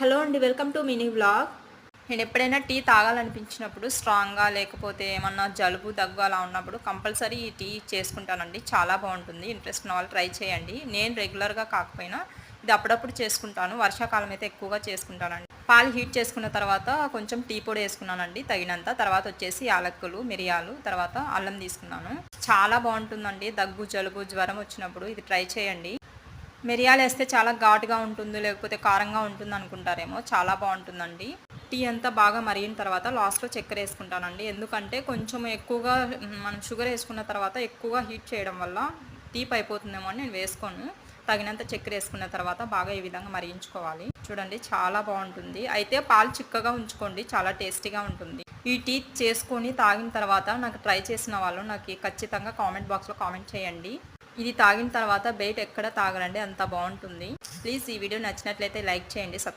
Hello అండి, welcome to mini vlog. నేను ఎప్పుడైనా టీ తాగాలనిపించినప్పుడు స్ట్రాంగ్గా లేకపోతే ఏమన్నా జలుబు దగ్గు అలా ఉన్నప్పుడు కంపల్సరీ ఈ టీ చేసుకుంటానండి. చాలా బాగుంటుంది. ఇంట్రెస్ట్ ఉన్న వాళ్ళు ట్రై చేయండి. నేను రెగ్యులర్గా కాకపోయినా ఇది అప్పుడప్పుడు చేసుకుంటాను. వర్షాకాలం అయితే ఎక్కువగా చేసుకుంటానండి. పాలు హీట్ చేసుకున్న తర్వాత కొంచెం టీ పొడి వేసుకున్నానండి తగినంత. తర్వాత వచ్చేసి యాలక్కులు, మిరియాలు, తర్వాత అల్లం తీసుకున్నాను. చాలా బాగుంటుందండి. దగ్గు, జలుబు, జ్వరం వచ్చినప్పుడు ఇది ట్రై చేయండి. మిరియాలు వేస్తే చాలా ఘాటుగా ఉంటుంది, లేకపోతే కారంగా ఉంటుంది అనుకుంటారేమో. చాలా బాగుంటుందండి. టీ అంతా బాగా మరిగిన తర్వాత లాస్ట్లో చక్కెర వేసుకుంటానండి. ఎందుకంటే కొంచెం ఎక్కువగా మనం షుగర్ వేసుకున్న తర్వాత ఎక్కువగా హీట్ చేయడం వల్ల తీపి అయిపోతుందేమో అని నేను వేసుకోను. తగినంత చక్కెర వేసుకున్న తర్వాత బాగా ఈ విధంగా మరిగించుకోవాలి. చూడండి, చాలా బాగుంటుంది. అయితే పాలు చిక్కగా ఉంచుకోండి, చాలా టేస్టీగా ఉంటుంది. ఈ టీ చేసుకొని తాగిన తర్వాత నాకు ట్రై చేసిన వాళ్ళు నాకు ఖచ్చితంగా కామెంట్ బాక్స్లో కామెంట్ చేయండి. ఇది తాగిన తర్వాత బయట ఎక్కడ తాగరండి, అంత బాగుంటుంది. ప్లీజ్ ఈ వీడియో నచ్చినట్లయితే లైక్ చేయండి, సబ్స్క్రైబ్